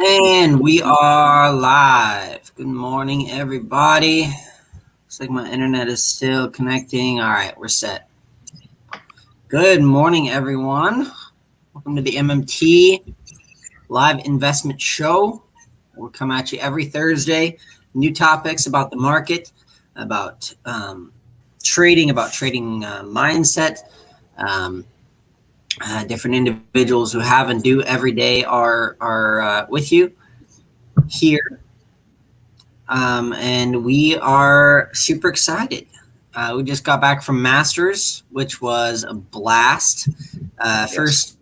And we are live. Good morning, everybody. Looks like my internet is still connecting. All right, we're set. Good morning, everyone. Welcome to the MMT Live Investment Show. We'll come at you every Thursday. New topics about the market, about trading mindset. Different individuals who have and do every day are with you here, and we are super excited. We just got back from Masters, which was a blast. Yes. First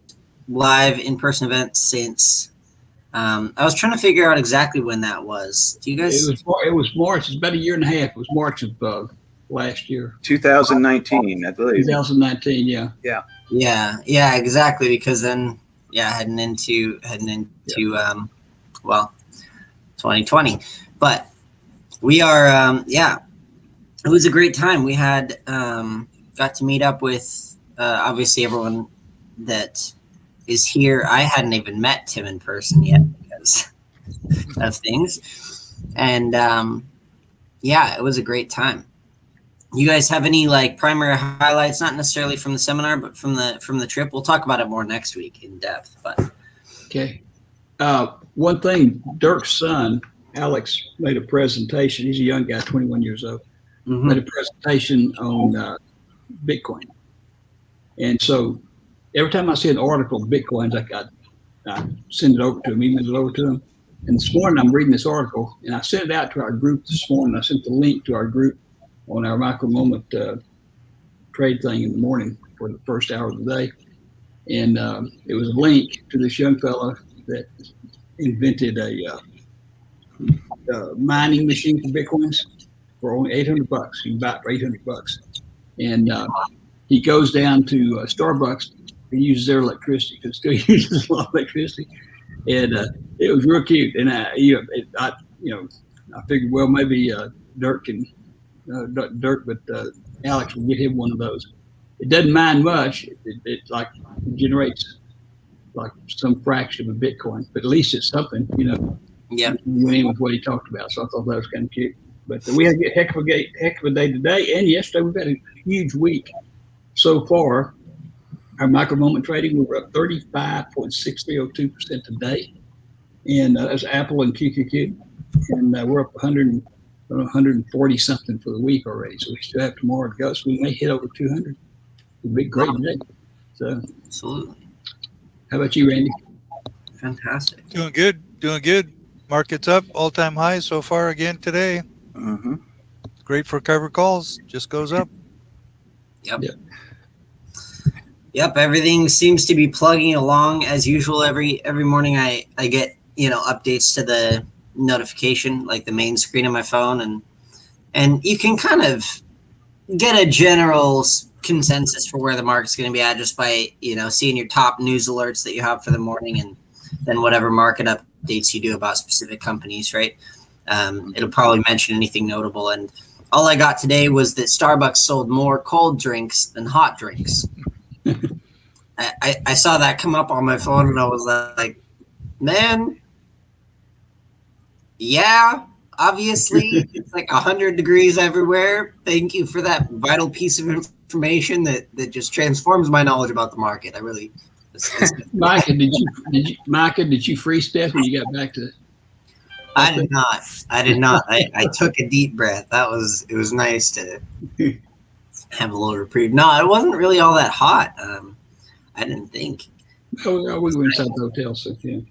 live in-person event since I was trying to figure out exactly when that was. Do you guys? It was March. It's about a year and a half. It was March of last year. 2019, I believe. 2019, yeah. Yeah, exactly. Because then, heading into 2020. But we are, it was a great time. We had got to meet up with obviously everyone that is here. I hadn't even met Tim in person yet because of things, and it was a great time. You guys have any primary highlights? Not necessarily from the seminar, but from the trip. We'll talk about it more next week in depth. But okay, one thing, Dirk's son Alex made a presentation. He's a young guy, 21 years old. Mm-hmm. Made a presentation on Bitcoin, and so every time I see an article on Bitcoins, I send it over to him, email it over to him. And this morning I'm reading this article, and I sent it out to our group this morning. I sent the link to our group on our micro moment trade thing in the morning for the first hour of the day. And it was a link to this young fellow that invented a mining machine for Bitcoins for only $800. You can buy it for $800. And he goes down to Starbucks and uses their electricity because it still uses a lot of electricity. And it was real cute. And I figured, well, maybe Dirk can. But Alex will get him one of those. It doesn't mine much. It generates like some fraction of a Bitcoin, but at least it's something, Yeah. Went in with what he talked about, so I thought that was kind of cute. But we had a heck of a day today and yesterday. We've had a huge week so far. Our micro moment trading, we were up 35.6302% today, and that's Apple and QQQ, and we're up 140 something for the week already. So we still have tomorrow to go. So we may hit over 200. It'll be a great day. So absolutely. How about you, Randy? Fantastic. Doing good. Market's up, all-time high so far again today. Mm-hmm. Great for covered calls. Just goes up. Yep. Everything seems to be plugging along as usual. Every morning I get updates to the notification, like the main screen of my phone, and you can kind of get a general consensus for where the market's going to be at just by seeing your top news alerts that you have for the morning, and then whatever market updates you do about specific companies, right? It'll probably mention anything notable. And all I got today was that Starbucks sold more cold drinks than hot drinks. I saw that come up on my phone, and I was like, man, yeah, obviously it's like 100 degrees everywhere. Thank you for that vital piece of information that just transforms my knowledge about the market. I really. Micah, did you freeze Steph when you got back to? I did not. I took a deep breath. It was nice to have a little reprieve. No, it wasn't really all that hot. I didn't think. Oh, we were inside the hotel, so yeah.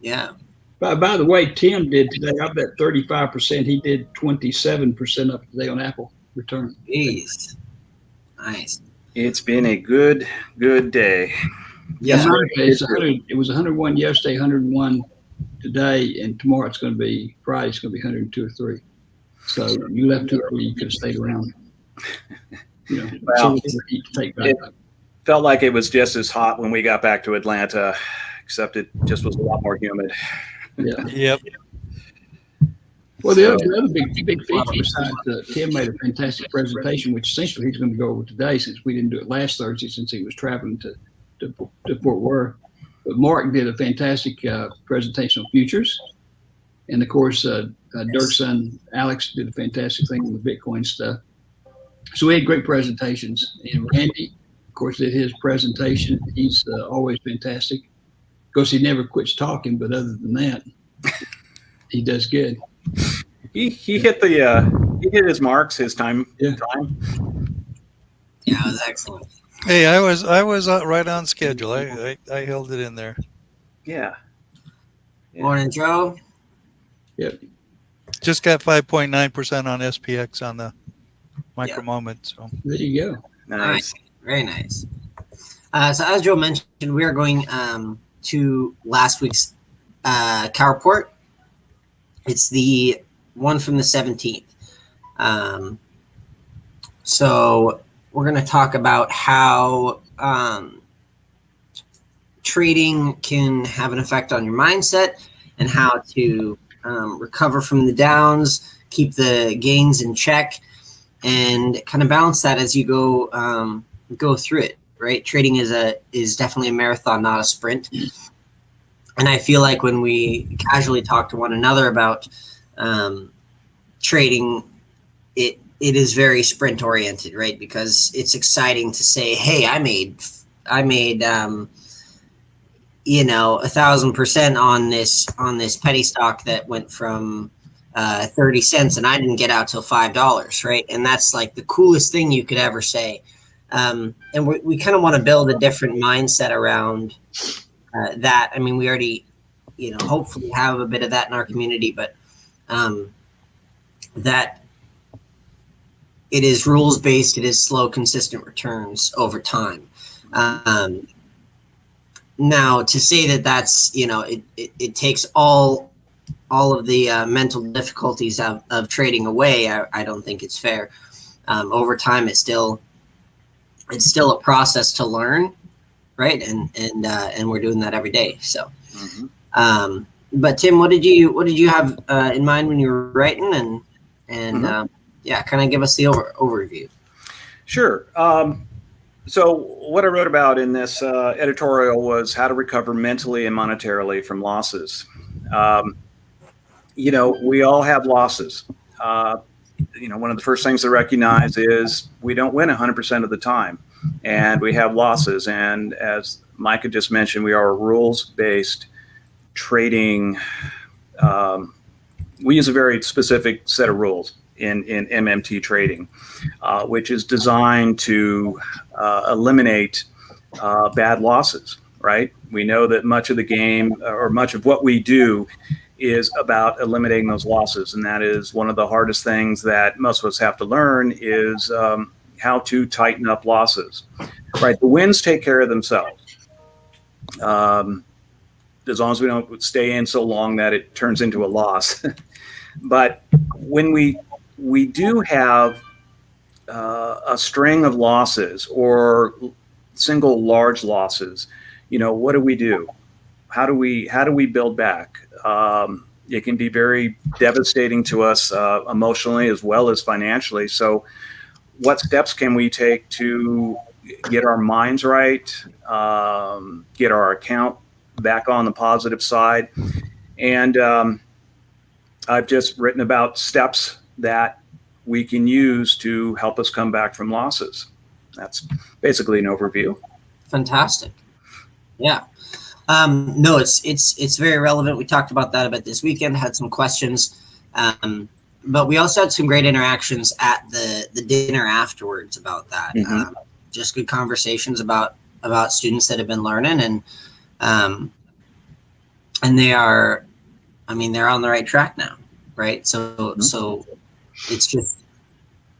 Yeah. By the way, Tim did today. I bet 35%. He did 27% up today on Apple return. Jeez. Nice. It's been a good day. Yeah. It was 101 yesterday, 101 today, and tomorrow it's going to be Friday. It's going to be 102 or 3. So you left too early. You could have stayed around. Well, it felt like it was just as hot when we got back to Atlanta, except it just was a lot more humid. Yeah. Yep. Well, the other big feature besides Tim made a fantastic presentation, which essentially he's going to go over today since we didn't do it last Thursday since he was traveling to Fort Worth. But Mark did a fantastic presentation on futures. And of course, Dirk's son, Alex, did a fantastic thing on the Bitcoin stuff. So we had great presentations. And Randy, of course, did his presentation. He's always fantastic. Of course, he never quits talking, but other than that, he does good. He hit he hit his marks, his time. Yeah. Yeah, it was excellent. Hey, I was right on schedule. I held it in there. Yeah. Morning, Joe. Yep. Just got 5.9% on SPX on the micro moment. So There you go. Nice. Very nice. So as Joe mentioned, we are going to last week's cow report. It's the one from the 17th. So we're going to talk about how trading can have an effect on your mindset and how to recover from the downs, keep the gains in check, and kind of balance that as you go through it. Right, trading is definitely a marathon, not a sprint. And I feel like when we casually talk to one another about trading, it is very sprint oriented, right? Because it's exciting to say, hey, I made 1,000% on this penny stock that went from 30 cents and I didn't get out till $5, right? And that's like the coolest thing you could ever say. And we kind of want to build a different mindset around that. I mean, we already, hopefully have a bit of that in our community, but that it is rules based. It is slow, consistent returns over time. Now, to say that's it takes all of the mental difficulties of trading away, I don't think it's fair. Over time, it's still a process to learn, right? And we're doing that every day. So, but Tim, what did you have in mind when you were writing, and kind of give us the overview. Sure. So what I wrote about in this editorial was how to recover mentally and monetarily from losses. We all have losses. One of the first things to recognize is we don't win 100% of the time, and we have losses. And as Micah just mentioned, we are a rules-based trading. We use a very specific set of rules in MMT trading, which is designed to eliminate bad losses, right? We know that much of the game, or much of what we do, is about eliminating those losses. And that is one of the hardest things that most of us have to learn is how to tighten up losses, right? The wins take care of themselves. As long as we don't stay in so long that it turns into a loss. But when we do have a string of losses or single large losses, what do? How do we build back? It can be very devastating to us emotionally as well as financially. So what steps can we take to get our minds right, get our account back on the positive side? And I've just written about steps that we can use to help us come back from losses. That's basically an overview. Fantastic. Yeah. No, it's very relevant. We talked about that a bit this weekend, had some questions, but we also had some great interactions at the dinner afterwards about that. Just good conversations about students that have been learning, and they are, they're on the right track now, right? So it's just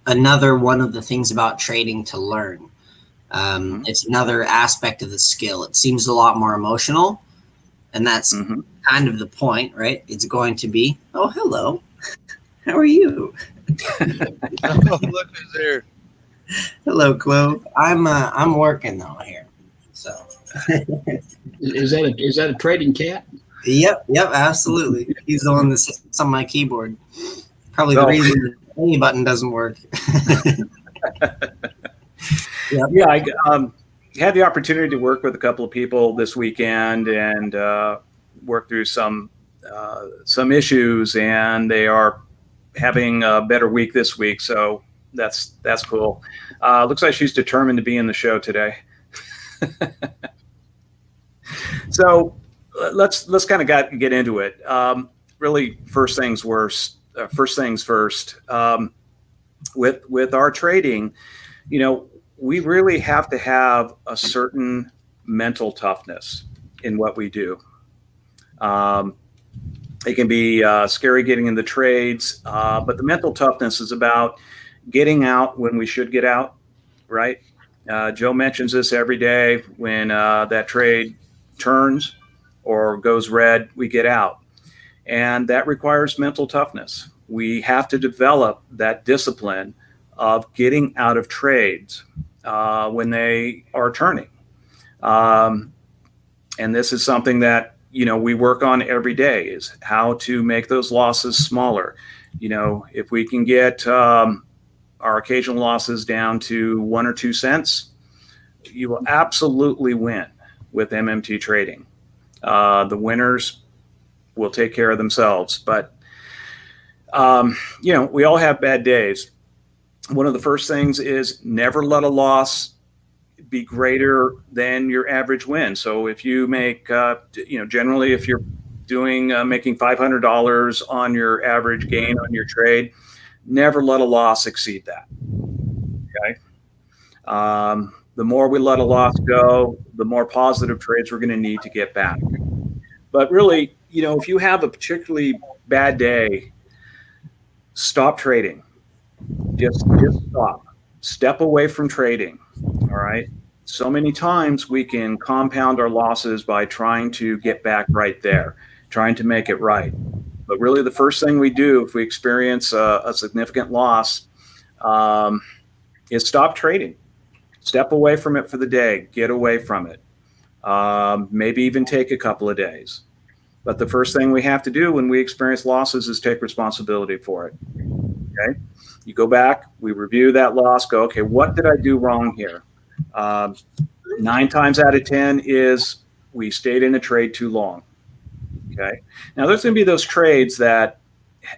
another one of the things about trading to learn. It's another aspect of the skill. It seems a lot more emotional, and that's kind of the point, right? It's going to be, oh, hello, how are you? Oh, look who's there. Hello, Clove. I'm working though here. So is that a trading cat? Yep, absolutely. He's the one that sits on my keyboard. Probably the reason the any button doesn't work. Yep. Yeah, had the opportunity to work with a couple of people this weekend and work through some issues, and they are having a better week this week. So that's cool. Looks like she's determined to be in the show today. So let's kind of get into it. Really, first things first. With our trading, we really have to have a certain mental toughness in what we do. It can be scary getting in the trades, but the mental toughness is about getting out when we should get out, right? Joe mentions this every day. When that trade turns or goes red, we get out. And that requires mental toughness. We have to develop that discipline of getting out of trades when they are turning. And this is something that, we work on every day, is how to make those losses smaller. If we can get our occasional losses down to 1 or 2 cents, you will absolutely win with MMT trading. The winners will take care of themselves. But, we all have bad days. One of the first things is never let a loss be greater than your average win. So if you make, generally if you're making $500 on your average gain on your trade, never let a loss exceed that. Okay. The more we let a loss go, the more positive trades we're going to need to get back. But really, if you have a particularly bad day, stop trading. Just stop. Step away from trading. All right. So many times we can compound our losses by trying to get back right there, trying to make it right. But really, the first thing we do if we experience a significant loss is stop trading. Step away from it for the day. Get away from it. Maybe even take a couple of days. But the first thing we have to do when we experience losses is take responsibility for it. Okay? You go back, we review that loss, go, okay, what did I do wrong here? 9 times out of 10 is we stayed in a trade too long. Okay? Now, there's going to be those trades that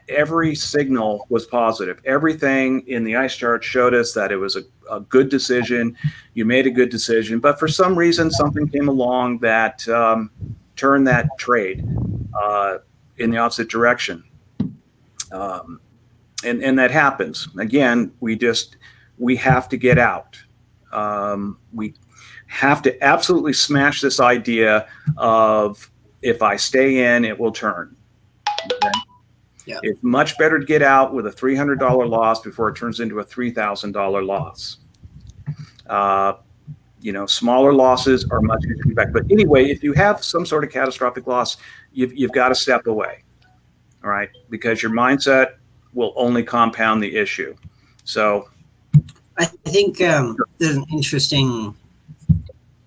every signal was positive. Everything in the ice chart showed us that it was a good decision. You made a good decision. But for some reason, something came along that turned that trade in the opposite direction. And that happens. Again, we have to get out. We have to absolutely smash this idea of if I stay in, it will turn. Okay? Yeah. It's much better to get out with a $300 loss before it turns into a $3,000 loss. Smaller losses are much easier to get back. But anyway, if you have some sort of catastrophic loss, you've got to step away. All right, because your mindset will only compound the issue. So I think there's an interesting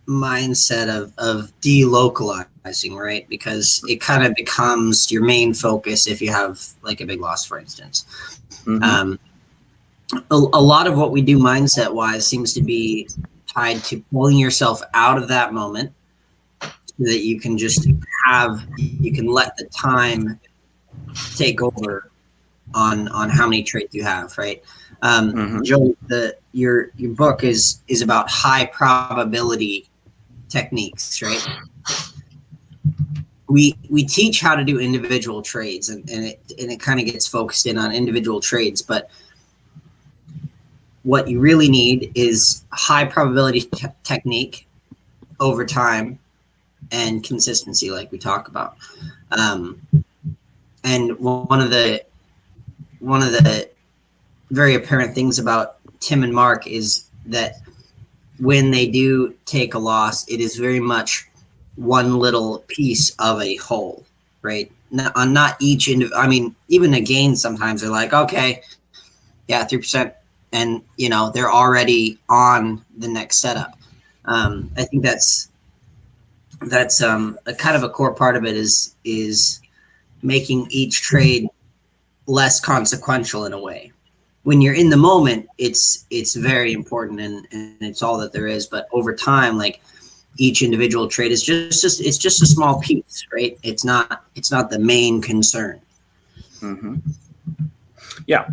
mindset of delocalizing, right? Because it kind of becomes your main focus if you have like a big loss, for instance. Mm-hmm. A lot of what we do mindset wise seems to be tied to pulling yourself out of that moment so that you can let the time take over on how many trades you have, right? Joe, your book is about high probability techniques, right? We teach how to do individual trades, and it kind of gets focused in on individual trades, but what you really need is high probability technique over time and consistency, like we talk about. And one of the very apparent things about Tim and Mark is that when they do take a loss, it is very much one little piece of a whole, right? Not each even a gain sometimes they're like, okay, yeah, 3%, and they're already on the next setup. I think that's a kind of a core part of it is making each trade less consequential in a way, when you're in the moment, it's very important, and it's all that there is. But over time, like, each individual trade is it's just a small piece, right? It's not the main concern. Mm-hmm. Yeah,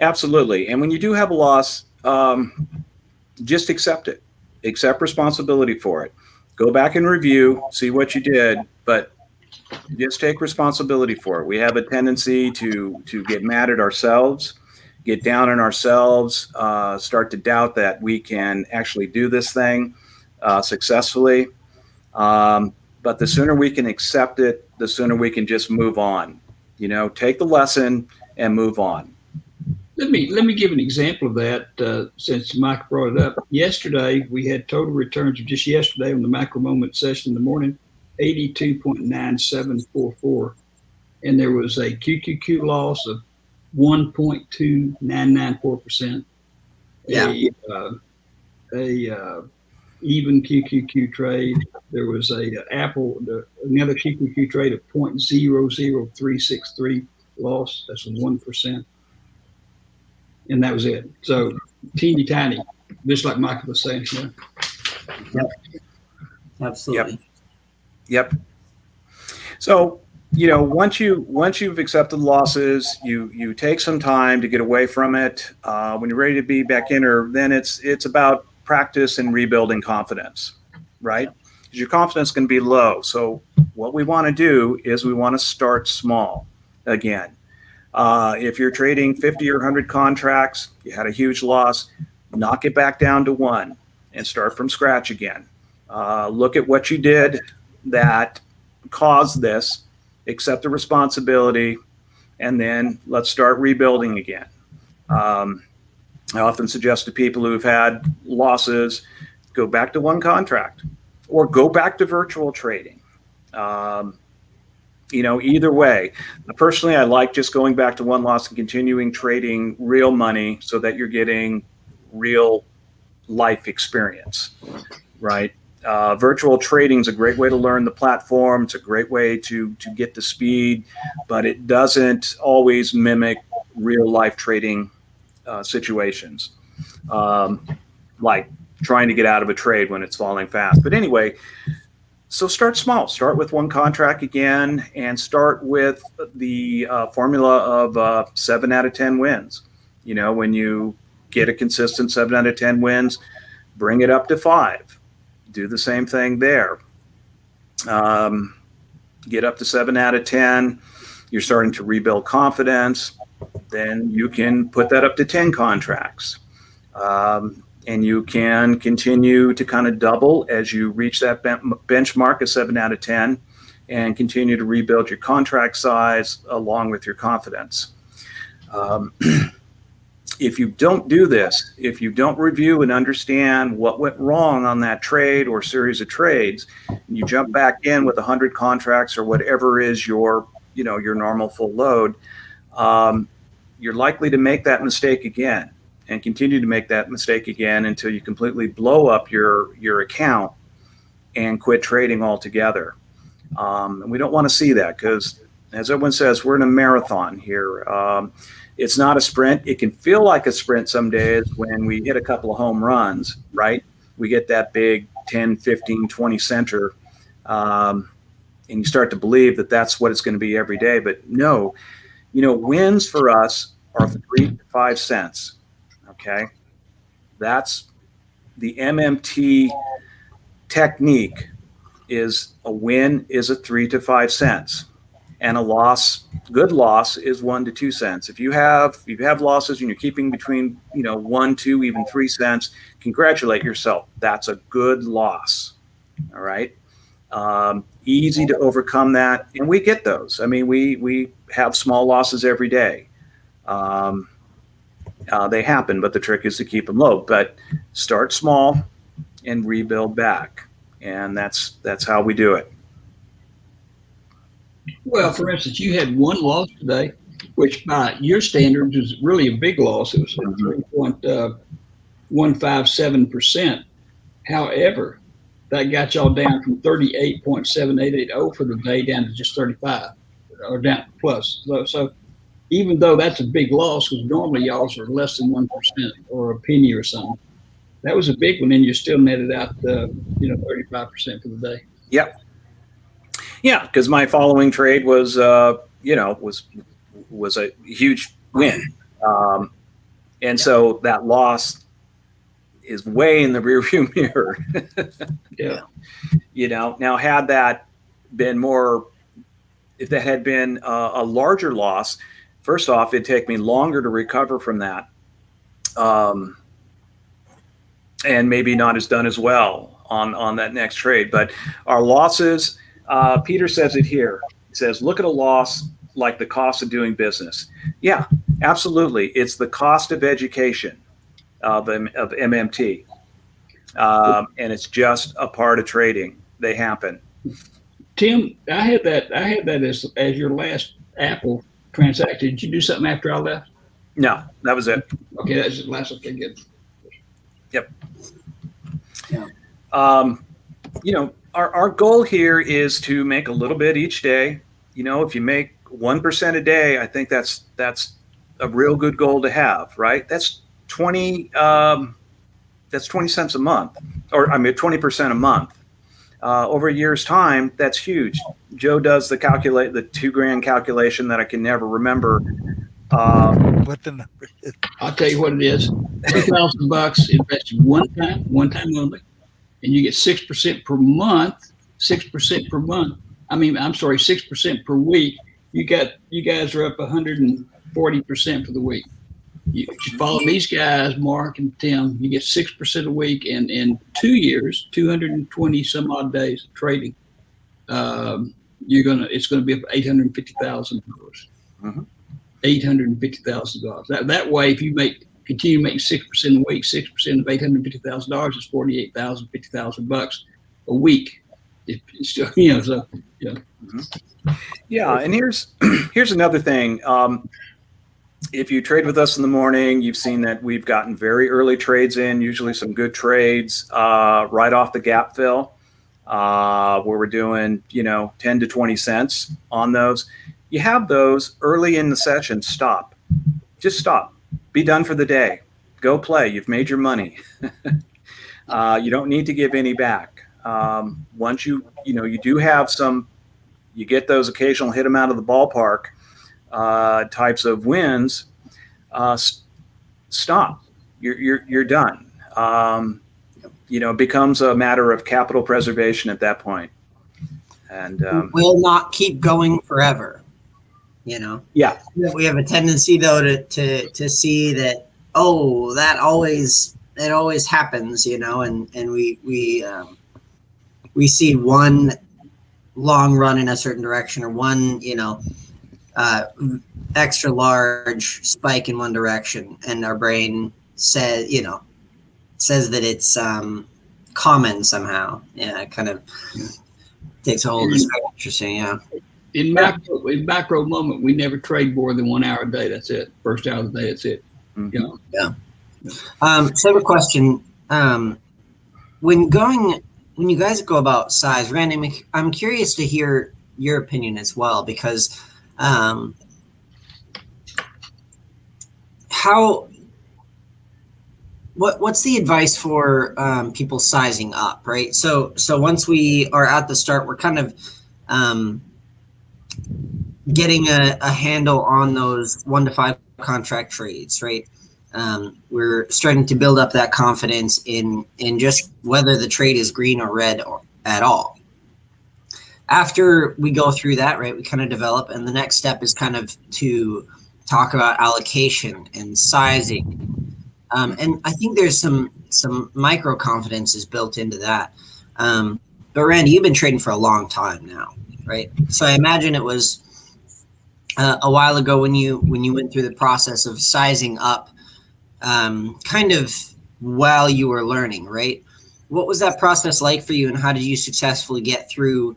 absolutely. And when you do have a loss, just accept it. Accept responsibility for it. Go back and review, see what you did, but just take responsibility for it. We have a tendency to get mad at ourselves, get down on ourselves, start to doubt that we can actually do this thing successfully. But the sooner we can accept it, the sooner we can just move on. Take the lesson and move on. Let me give an example of that since Mike brought it up. Yesterday, we had total returns of just yesterday on the macro moment session in the morning, 82.9744. And there was a QQQ loss of 1.2994%. Yeah. A even QQQ trade. There was another QQQ trade of 0.00363 loss. That's 1%. And that was it. So teeny tiny, just like Michael was saying. Yeah. Yep. Absolutely. Yep. So, once you've accepted losses, you take some time to get away from it. When you're ready to be back in, then it's about practice and rebuilding confidence, right? Because your confidence can be low. So what we want to do is we want to start small again. If you're trading 50 or 100 contracts, you had a huge loss, knock it back down to 1 and start from scratch again. Look at what you did that caused this, accept the responsibility, and then let's start rebuilding again. I often suggest to people who've had losses, go back to 1 contract or go back to virtual trading. Either way. Personally, I like just going back to 1 loss and continuing trading real money so that you're getting real life experience, right? Virtual trading is a great way to learn the platform. It's a great way to get the speed, but it doesn't always mimic real life trading situations, like trying to get out of a trade when it's falling fast. But anyway, so start small. Start with 1 contract again, and start with the formula of 7 out of 10 wins. When you get a consistent 7 out of 10 wins, bring it up to 5. Do the same thing there. Get up to 7 out of 10. You're starting to rebuild confidence. Then you can put that up to 10 contracts. And you can continue to kind of double as you reach that benchmark of 7 out of 10 and continue to rebuild your contract size along with your confidence. If you don't do this, if you don't review and understand what went wrong on that trade or series of trades, and you jump back in with 100 contracts or whatever is your normal full load, you're likely to make that mistake again and continue to make that mistake again until you completely blow up your account and quit trading altogether. And we don't want to see that because, as everyone says, we're in a marathon here. It's not a sprint. It can feel like a sprint some days when we hit a couple of home runs, right? We get that big 10, 15, 20 center, and you start to believe that that's what it's going to be every day. But no, wins for us are 3 to 5 cents. Okay, that's the MMT technique. Is a win is a 3 to 5 cents, and a loss, good loss, is 1 to 2 cents. If you have losses and you're keeping between 1, 2, even 3 cents, congratulate yourself. That's a good loss. All right, easy to overcome that, and we get those. I mean, we have small losses every day. They happen, but the trick is to keep them low. But start small and rebuild back, and that's how we do it. Well, for instance, you had 1 loss today, which by your standards is really a big loss. It was 3.157%. However, that got y'all down from 38.7880 for the day down to just 35, or down plus. So even though that's a big loss, because normally y'all's are less than 1% or a penny or something. That was a big one, and you still netted out, 35% for the day. Yep. Yeah, because my following trade was, was a huge win, and so that loss is way in the rearview mirror. Yeah. Now had that been more, if that had been a larger loss, first off, it'd take me longer to recover from that, and maybe not as done as well on that next trade. But our losses, Peter says it here. He says, look at a loss like the cost of doing business. Yeah, absolutely. It's the cost of education of MMT. And it's just a part of trading. They happen. Tim, I had that as your last Apple transaction. Did you do something after I left? No, that was it. Okay, that's the last thing. Good. Yep. Yeah. Our goal here is to make a little bit each day. If you make 1% a day, I think that's a real good goal to have, right? That's 20 cents a month, or 20% a month. Over a year's time, that's huge. Joe does the $2,000 calculation that I can never remember. What the number is? I'll tell you what it is. $2,000 invested one time only, and you get 6% per month. 6% per month. I'm sorry, 6% per week. You guys are up 140% for the week. You follow these guys, Mark and Tim, you get 6% a week, and in 2 years, 220 some odd days of trading, it's gonna be up $850,000. Mm-hmm. $850,000. That way, if you continue making 6% a week, 6% of $850,000 is $48,000 a week. Mm-hmm. Yeah, and here's another thing. If you trade with us in the morning, you've seen that we've gotten very early trades in, usually some good trades right off the gap fill, where we're doing 10 to 20 cents on those. You have those early in the session. Stop. Just stop. Be done for the day. Go play. You've made your money. You don't need to give any back. Once you do have some, you get those occasional hit them out of the ballpark types of wins. Stop. You're done. It becomes a matter of capital preservation at that point. And will not keep going forever. Yeah. We have a tendency though to see that, that always happens, and we see one long run in a certain direction, or one extra large spike in one direction, and our brain says that it's common somehow. Yeah, it kind of takes a hold. It's very interesting. Yeah. In macro moment, we never trade more than 1 hour a day. That's it. First hour of the day, that's it. Mm-hmm. Yeah. So I have a question. When you guys go about size, Randy, I'm curious to hear your opinion as well, because what's the advice for people sizing up, right? So once we are at the start, we're kind of getting a handle on those 1 to 5 contract trades, right? We're starting to build up that confidence in just whether the trade is green or red or at all. After we go through that, right, we kind of develop, and the next step is kind of to talk about allocation and sizing. And I think there's some micro confidences built into that. But Randy, you've been trading for a long time now, right? So I imagine it was a while ago when you went through the process of sizing up, kind of while you were learning, right? What was that process like for you, and how did you successfully get through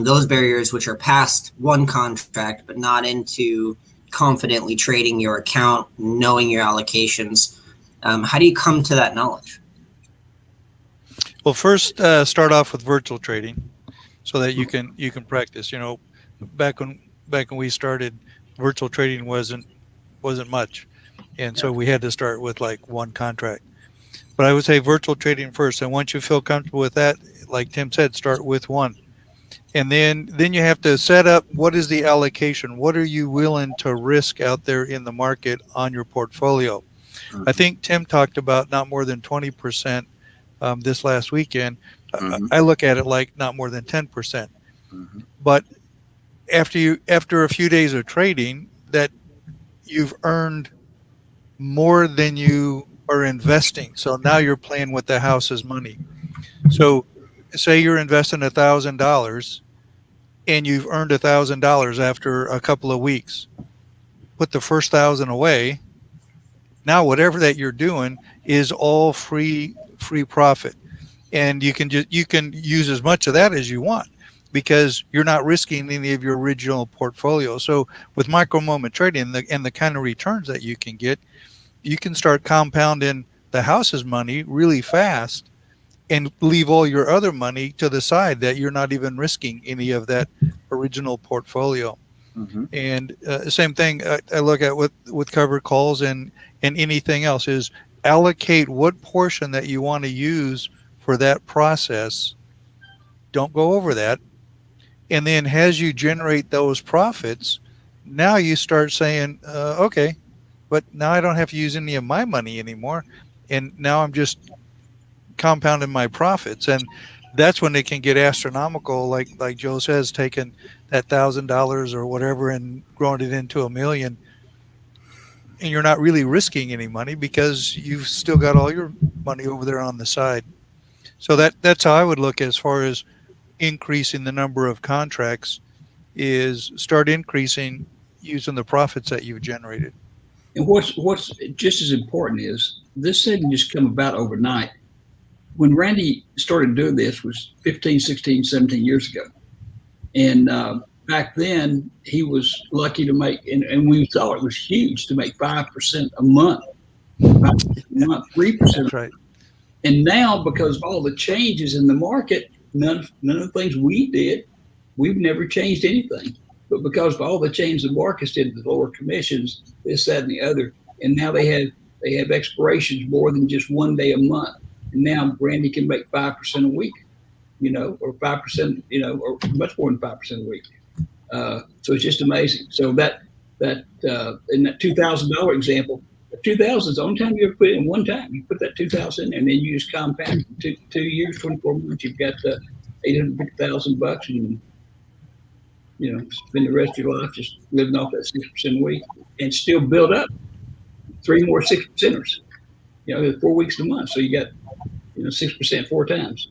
those barriers, which are past one contract, but not into confidently trading your account, knowing your allocations? How do you come to that knowledge? Well, first, start off with virtual trading, so that you can practice. Back when we started, virtual trading wasn't much, and so we had to start with like one contract. But I would say virtual trading first, and once you feel comfortable with that, like Tim said, start with one, and then you have to set up what is the allocation. What are you willing to risk out there in the market on your portfolio? I think Tim talked about not more than 20% this last weekend. I look at it like not more than 10%. But after a few days of trading, that you've earned more than you are investing. So now you're playing with the house's money. So say you're investing $1,000 and you've earned $1,000 after a couple of weeks. Put the first 1,000 away. Now whatever that you're doing is all free profit. And you can use as much of that as you want because you're not risking any of your original portfolio. So with micro moment trading and the kind of returns that you can get, you can start compounding the house's money really fast and leave all your other money to the side that you're not even risking any of that original portfolio. And same thing I look at with covered calls and anything else is allocate what portion that you want to use for that process. Don't go over that. And then as you generate those profits, now you start saying, okay, but now I don't have to use any of my money anymore. And now I'm just compounding my profits. And that's when it can get astronomical, like Joe says, taking that $1,000 or whatever and growing it into $1 million. And you're not really risking any money because you've still got all your money over there on the side. So that's how I would look as far as increasing the number of contracts is start increasing using the profits that you've generated. And what's just as important is this didn't just come about overnight. When Randy started doing this was 15, 16, 17 years ago. And back then he was lucky to make, and we thought it was huge to make 5% a month, 3%. That's right. And now, because of all the changes in the market, none of the things we did, we've never changed anything. But because of all the changes the markets did, the lower commissions, this, that, and the other, and now they have expirations more than just one day a month. And now Randy can make 5% a week, or 5%, or much more than 5% a week. So it's just amazing. So that in that $2,000 example, the 2,000 is the only time you ever put it in one time. You put that 2,000 in, and then you just compound for 2 years, 24 months. You've got $850,000, and spend the rest of your life just living off that 6% a week, and still build up 3 more 6%ers. 4 weeks a month, so you got 6% 4 times.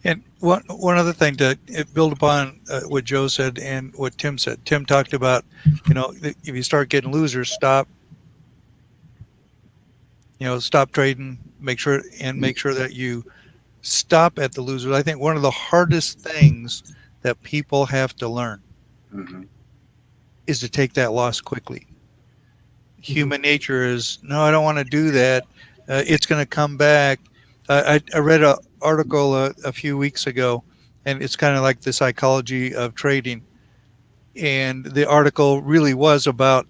And one other thing to build upon what Joe said and what Tim said. Tim talked about, if you start getting losers, stop trading. Make sure that you stop at the losers. I think one of the hardest things that people have to learn is to take that loss quickly. Human nature is, no, I don't want to do that. It's going to come back. I read an article a few weeks ago, and it's kind of like the psychology of trading. And the article really was about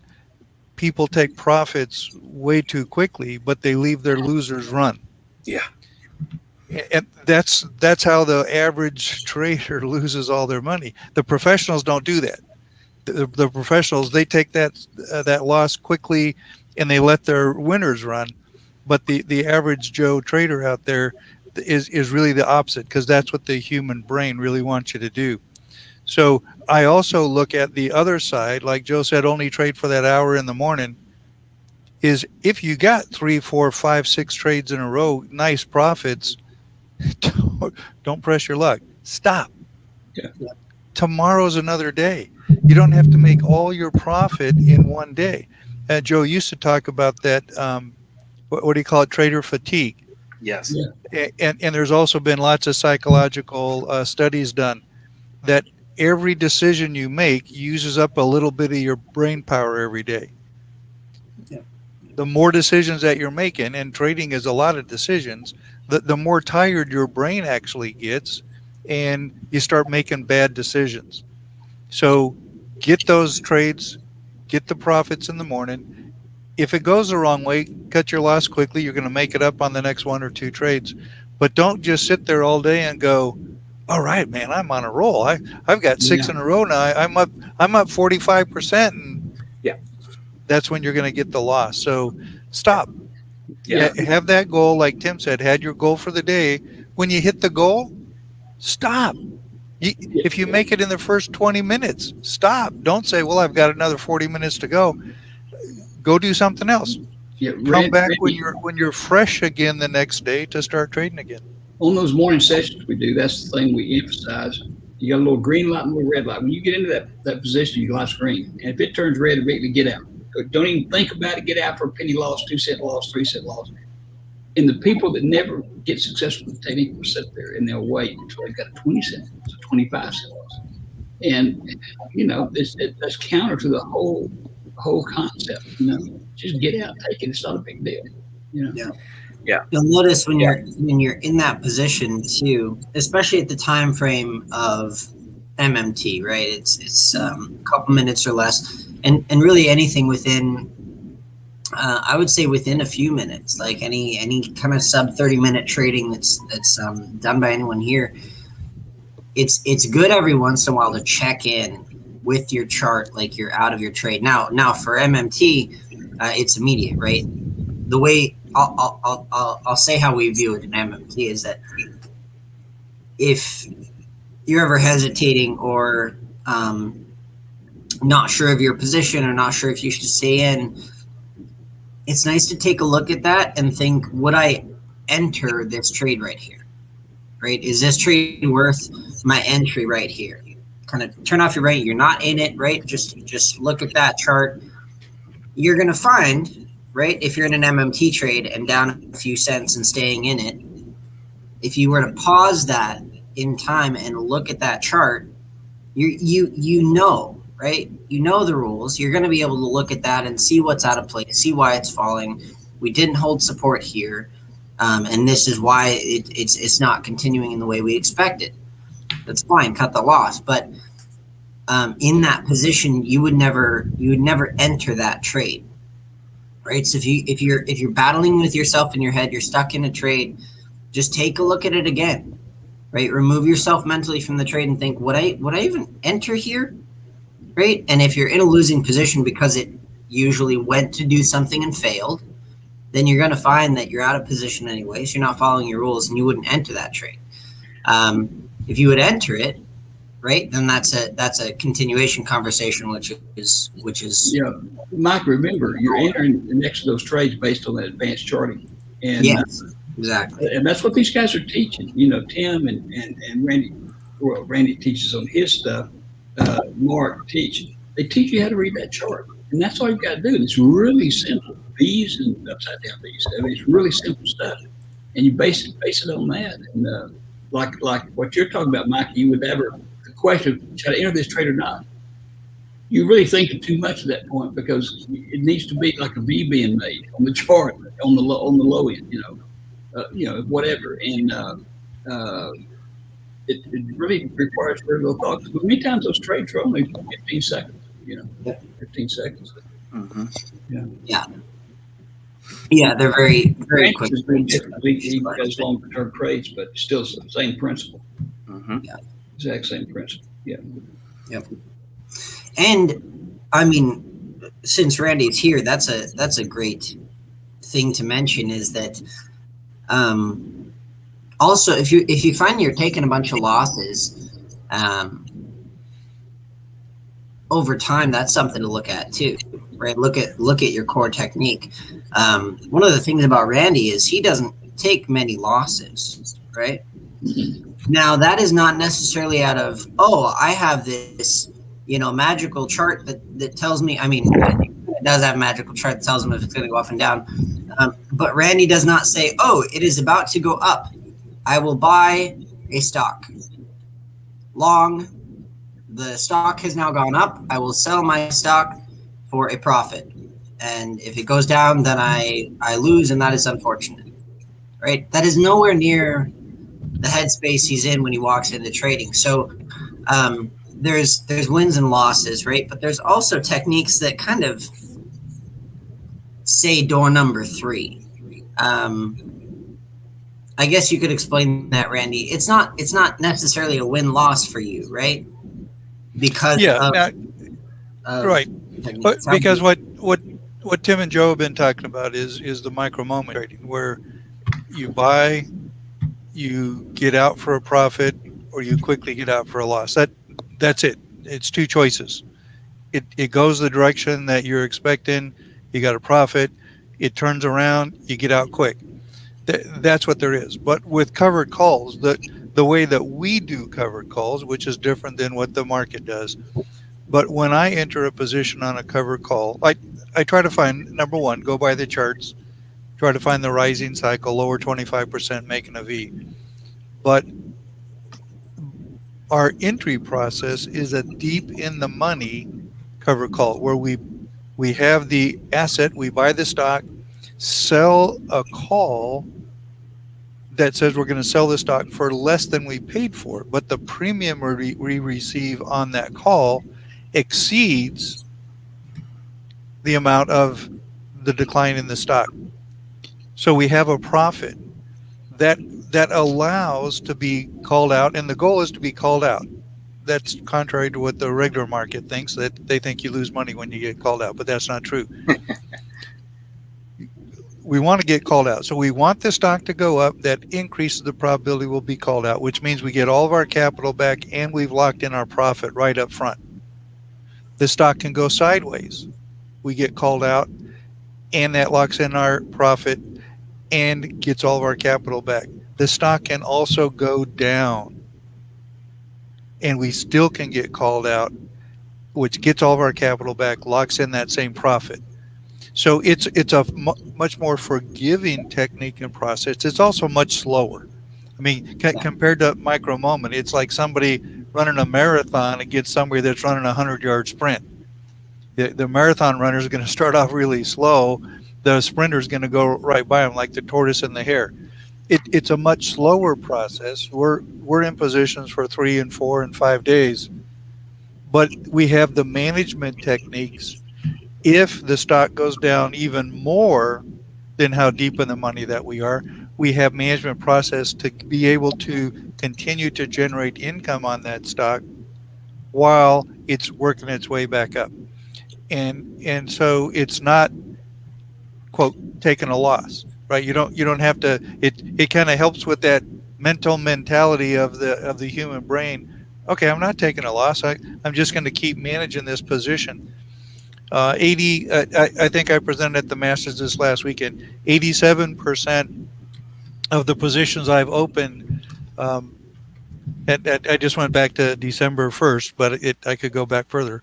people take profits way too quickly, but they leave their losers run. Yeah. And that's how the average trader loses all their money. The professionals don't do that. The professionals, they take that loss quickly and they let their winners run. But the average Joe trader out there is really the opposite, because that's what the human brain really wants you to do. So I also look at the other side, like Joe said, only trade for that hour in the morning. Is if you got 3, 4, 5, 6 trades in a row, nice profits, don't press your luck. Stop. Yeah. Tomorrow's another day. You don't have to make all your profit in one day. Joe used to talk about that. What do you call it? Trader fatigue. Yes. Yeah. And there's also been lots of psychological studies done that every decision you make uses up a little bit of your brain power every day. Yeah. The more decisions that you're making, and trading is a lot of decisions, the more tired your brain actually gets, and you start making bad decisions. So get those trades, get the profits in the morning. If it goes the wrong way, cut your loss quickly. You're going to make it up on the next 1 or 2 trades. But don't just sit there all day and go, all right, man, I'm on a roll. I've got 6 in a row now. I'm up 45%. And Yeah. that's when you're going to get the loss. So stop. Yeah. Have that goal. Like Tim said, had your goal for the day. When you hit the goal, stop. If you make it in the first 20 minutes, stop. Don't say, well, I've got another 40 minutes to go. Go do something else. Yeah, Come back when you're fresh again the next day to start trading again. On those morning sessions we do, that's the thing we emphasize. You got a little green light and a little red light. When you get into that position, your light's green. And if it turns red, immediately get out. Don't even think about it. Get out for a penny loss, 2-cent loss, 3-cent loss. And the people that never get successful with the technique will sit there and they'll wait until they've got a 20-cent, a 25-cent loss. And, that's counter to the whole concept. Just get out, take it. It's not a big deal. Yeah. You'll notice when you're in that position too, especially at the time frame of MMT, right? It's a couple minutes or less, and really anything within, I would say within a few minutes, like any kind of sub 30-minute trading that's done by anyone here. It's good every once in a while to check in with your chart, like you're out of your trade. Now for MMT, it's immediate, right? The way I'll say how we view it in MMT is that if you're ever hesitating or not sure of your position or not sure if you should stay in, it's nice to take a look at that and think, would I enter this trade right here? Right? Is this trade worth my entry right here? Kind of turn off your right. You're not in it, right? Just look at that chart. You're going to find, right, if you're in an MMT trade and down a few cents and staying in it, if you were to pause that in time and look at that chart, you know, right? You know the rules. You're going to be able to look at that and see what's out of place, see why it's falling. We didn't hold support here, and this is why it's not continuing in the way we expected. That's fine. Cut the loss, but in that position, you would never enter that trade. Right. So if you're battling with yourself in your head, you're stuck in a trade, just take a look at it again. Right. Remove yourself mentally from the trade and think, would I even enter here? Right. And if you're in a losing position because it usually went to do something and failed, then you're going to find that you're out of position anyways. You're not following your rules and you wouldn't enter that trade. If you would enter it, right, then that's a continuation conversation, which is Mike, remember, you're entering the next of those trades based on that advanced charting. And yes, exactly. And that's what these guys are teaching. Tim and Randy. Well, Randy teaches on his stuff. Mark teaches. They teach you how to read that chart, and that's all you've got to do. And it's really simple. V's and upside down V's. I mean, it's really simple stuff, and you base it on that. And like what you're talking about, Mike, you would never. Question, should I enter this trade or not? You're really thinking too much at that point because it needs to be like a V being made on the chart on the low end, whatever. And it really requires very little thought. But many times those trades are only 15 seconds, 15 seconds. Mm-hmm. Yeah, they're very, very quick. He does longer term trades, but still it's the same principle. Mm-hmm. Yeah. Exact same principle. Yeah. Yep. And I mean, since Randy's here, that's a great thing to mention is that also if you find you're taking a bunch of losses over time, that's something to look at too, right? Look at your core technique. One of the things about Randy is he doesn't take many losses, right? Now that is not necessarily out of, I have this, magical chart that tells me, I mean, it does have a magical chart that tells him if it's going to go up and down. But Randy does not say, it is about to go up. I will buy a stock. Long, the stock has now gone up. I will sell my stock for a profit. And if it goes down, then I lose, and that is unfortunate, right? That is nowhere near the headspace he's in when he walks into trading. So there's wins and losses, right? But there's also techniques that kind of say door number 3. I guess you could explain that, Randy. It's not necessarily a win-loss for you, right? Because right. But because what Tim and Joe have been talking about is the micro moment trading, where you buy, you get out for a profit, or you quickly get out for a loss. That's it. It's 2 choices. It goes the direction that you're expecting. You got a profit. It turns around. You get out quick. That's what there is. But with covered calls, the way that we do covered calls, which is different than what the market does. But when I enter a position on a covered call, I try to find, number one, go by the charts, try to find the rising cycle, lower 25%, making a V. But our entry process is a deep in the money covered call, where we have the asset, we buy the stock, sell a call that says we're going to sell the stock for less than we paid for it, but the premium we receive on that call exceeds the amount of the decline in the stock. So we have a profit that allows to be called out, and the goal is to be called out. That's contrary to what the regular market thinks, that they think you lose money when you get called out, but that's not true. We want to get called out. So we want the stock to go up. That increases the probability we'll be called out, which means we get all of our capital back and we've locked in our profit right up front. The stock can go sideways. We get called out and that locks in our profit and gets all of our capital back. The stock can also go down and we still can get called out, which gets all of our capital back, locks in that same profit. So it's a much more forgiving technique and process. It's also much slower. I mean, compared to micro moment, it's like somebody running a marathon against somebody that's running a 100-yard sprint. The marathon runner is going to start off really slow. The sprinter is going to go right by them like the tortoise and the hare. It's a much slower process. We're in positions for 3 and 4 and 5 days, but we have the management techniques. If the stock goes down even more than how deep in the money that we are, we have management process to be able to continue to generate income on that stock while it's working its way back up. And so it's not, quote, taking a loss, right? You don't have to, it kind of helps with that mental mentality of the human brain. Okay, I'm not taking a loss. I'm just going to keep managing this position. I think I presented at the Masters this last weekend. 87% of the positions I've opened, I just went back to December 1st, but I could go back further.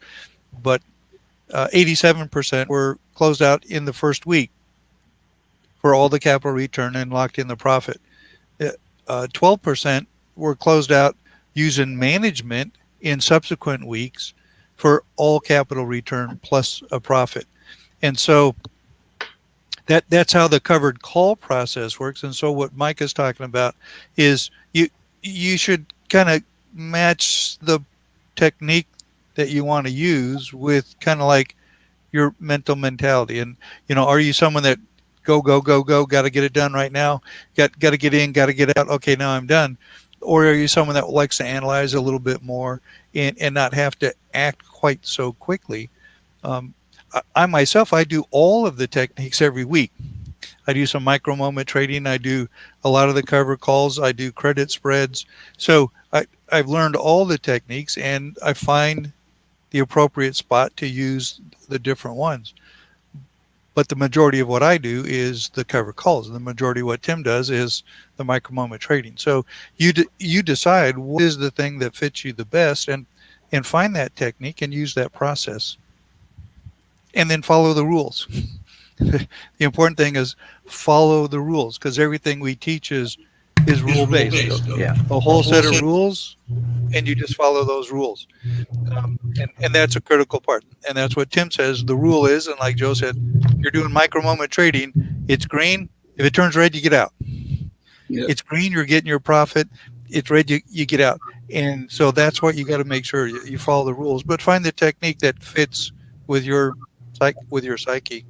But 87% were closed out in the first week for all the capital return and locked in the profit. 12% were closed out using management in subsequent weeks for all capital return plus a profit. And so that's how the covered call process works. And so what Mike is talking about is you should kind of match the technique that you want to use with kind of like your mental mentality. And, are you someone that go, got to get it done right now, got to get in, got to get out, okay, now I'm done? Or are you someone that likes to analyze a little bit more and not have to act quite so quickly? I myself, I do all of the techniques every week. I do some micro moment trading. I do a lot of the cover calls. I do credit spreads. So I've learned all the techniques and I find the appropriate spot to use the different ones. But the majority of what I do is the cover calls, and the majority of what Tim does is the micro moment trading. So you decide what is the thing that fits you the best, and find that technique and use that process, and then follow the rules. The important thing is follow the rules, because everything we teach is rule based. Yeah, a whole set of rules, and you just follow those rules. And that's a critical part. And that's what Tim says. The rule is, and like Joe said, you're doing micro moment trading. It's green. If it turns red, you get out. Yep. It's green, you're getting your profit. It's red, you get out. And so that's what you got to make sure you follow the rules, but find the technique that fits with your psyche.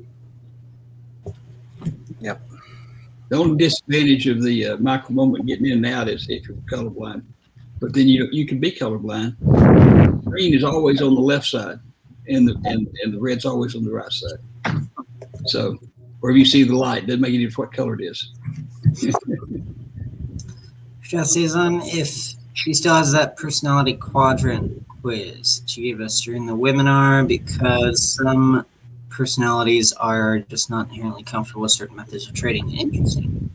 Yep. The only disadvantage of the micro moment getting in and out is if you're colorblind. But then you can be colorblind. Green is always on the left side, and the red's always on the right side. So wherever you see the light, doesn't make any difference what color it is. Jesse's on if she still has that personality quadrant quiz she gave us during the webinar, because some personalities are just not inherently comfortable with certain methods of trading. Interesting.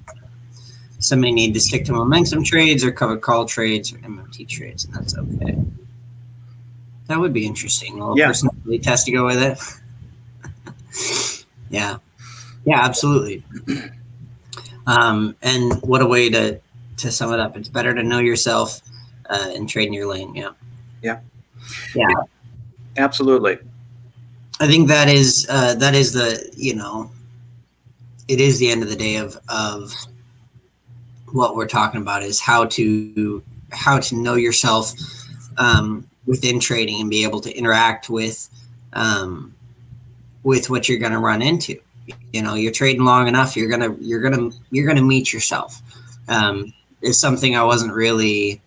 Some may need to stick to momentum trades or covered call trades or MMT trades, and that's okay. That would be interesting. A little personality test to go with it. Yeah, absolutely. And what a way to sum it up. It's better to know yourself and trade in your lane. Yeah. Absolutely. I think that is the, it is the end of the day of what we're talking about, is how to know yourself within trading and be able to interact with what you're going to run into. You're trading long enough, you're gonna meet yourself. It's something I wasn't really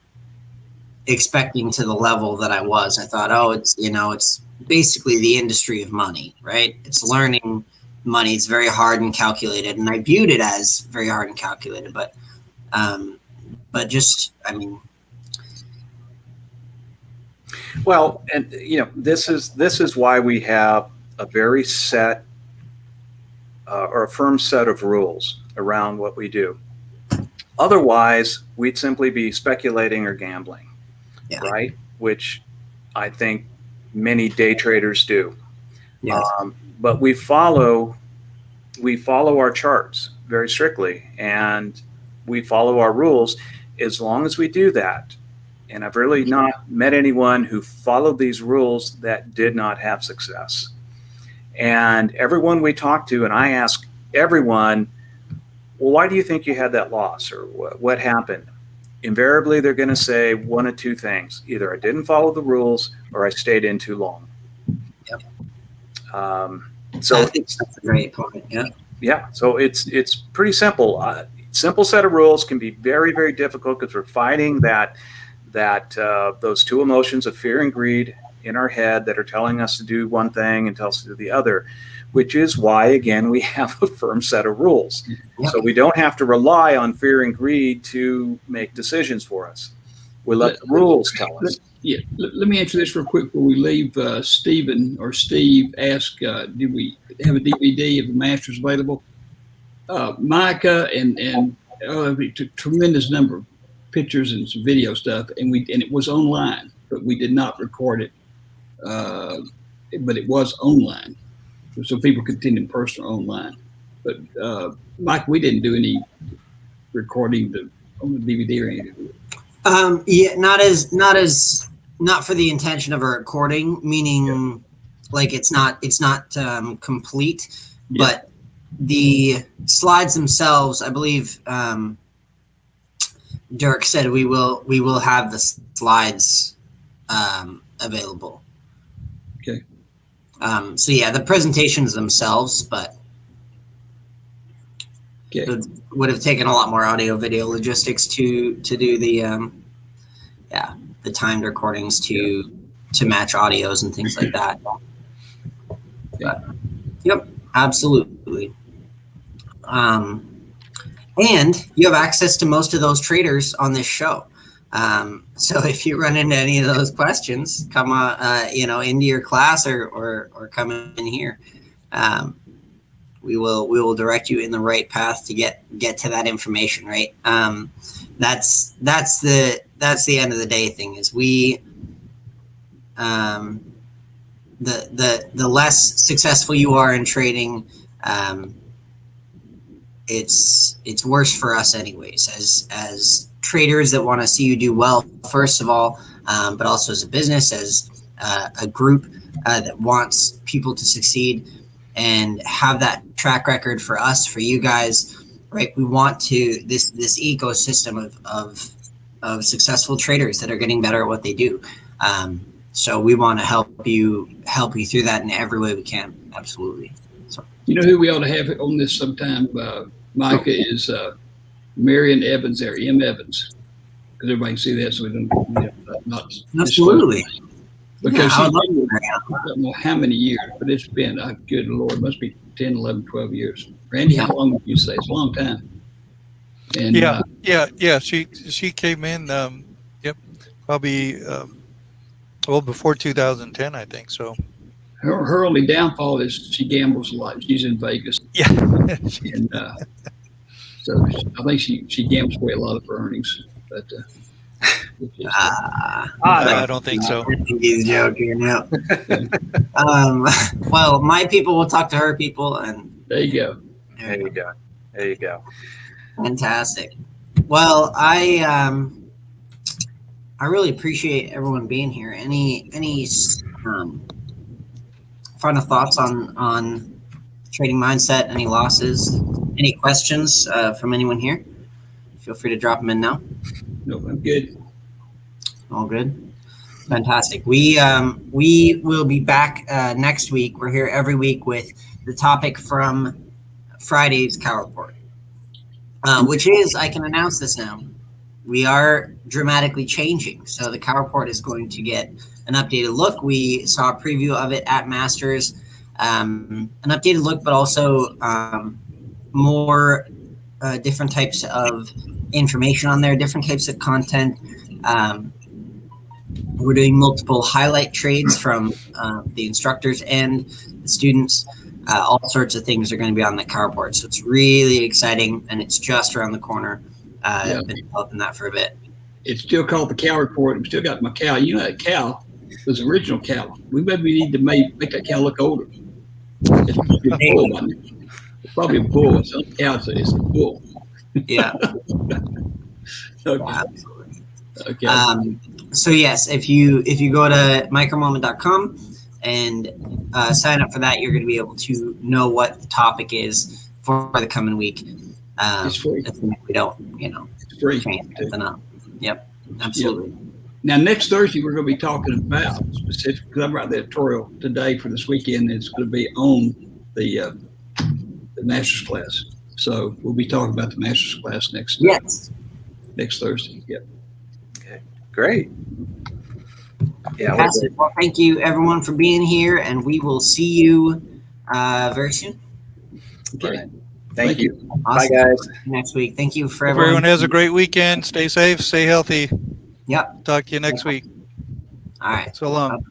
expecting to the level that I was. I thought, it's basically the industry of money, right? It's learning money. It's very hard and calculated, and I viewed it as very hard and calculated. But just, Well, and this is why we have a very set or a firm set of rules around what we do. Otherwise, we'd simply be speculating or gambling, right? Which I think many day traders do. Yes. But we follow our charts very strictly, and we follow our rules. As long as we do that, and I've really not met anyone who followed these rules that did not have success. And everyone we talk to, and I ask everyone, well, why do you think you had that loss, or what happened? Invariably, they're going to say one of two things: either I didn't follow the rules, or I stayed in too long. Yep. So I think that's a great point. Yeah. So it's pretty simple. Simple set of rules can be very, very difficult because we're fighting that those two emotions of fear and greed in our head that are telling us to do one thing and tell us to do the other, which is why, again, we have a firm set of rules. Yep. So we don't have to rely on fear and greed to make decisions for us. We let the rules tell us. Let me answer this real quick before we leave. Steve asked, do we have a DVD of the Masters available? Micah and a tremendous number of pictures and some video stuff, and it was online, but we did not record it. But it was online, so people could attend in person or online. But Mike, we didn't do any recording on the DVD or anything. Not for the intention of a recording, meaning like it's not complete, but the slides themselves, I believe Dirk said we will have the slides available. Okay. So the presentations themselves, but it would have taken a lot more audio video logistics to do the timed recordings to match audios and things like that. But, absolutely. And you have access to most of those traders on this show. So if you run into any of those questions, come into your class or come in here. We will direct you in the right path to get to that information, right? That's the end of the day thing, is we the less successful you are in trading, it's worse for us anyways, as traders that want to see you do well, first of all, but also as a business, as a group that wants people to succeed and have that track record for us, for you guys, right? We want to this ecosystem of successful traders that are getting better at what they do. So we want to help you through that in every way we can. Absolutely. So You know who we ought to have on this sometime, Micah, is Marion Evans there, M. Evans, because everybody can see that, so we don't not absolutely. Because I she's would love been to, here, I don't know how many years, but it's been, good Lord, it must be 10, 11, 12 years. Randy, how long would you say? It's a long time. And Yeah. She came in. Probably before 2010, I think. So her only downfall is she gambles a lot. She's in Vegas. yeah, And so I think she gambles away a lot of her earnings. But I don't think so. I think he's joking now. Well, my people will talk to her people, and there you go. There you go. Fantastic. Well, I really appreciate everyone being here. Any final thoughts on trading mindset? Any losses? Any questions from anyone here? Feel free to drop them in now. No, I'm good. All good. Fantastic. We will be back next week. We're here every week with the topic from Friday's Cow Report, which is, I can announce this now, we are dramatically changing. So the Cow Report is going to get an updated look. We saw a preview of it at Masters, an updated look, but also more different types of information on there, different types of content. We're doing multiple highlight trades from the instructors and the students. All sorts of things are going to be on the Cow Report. So it's really exciting, and it's just around the corner. I've been developing that for a bit. It's still called the Cow Report. We've still got my cow. You know, that cow was the original cow. We maybe need to make that cow look older. It's probably a bull, wasn't it? It's probably a bull. It's not a cow, it's a bull. Yeah. Okay. Absolutely. Okay. So yes, if you go to micromoment.com and sign up for that, you're going to be able to know what the topic is for the coming week. It's free. We don't, It's free. change something up. Yep, absolutely. Yep. Now, next Thursday, we're going to be talking about specific, because I'm writing the editorial today for this weekend, and it's going to be on the master's class. So we'll be talking about the master's class next Thursday. Yep. Okay, great. Yeah. Well, thank you everyone for being here, and we will see you very soon. Okay. Thank you. Awesome. Bye, guys. Next week. Thank you for Hope everyone has a great weekend. Stay safe, stay healthy. Yep. Talk to you next week. All right. So long.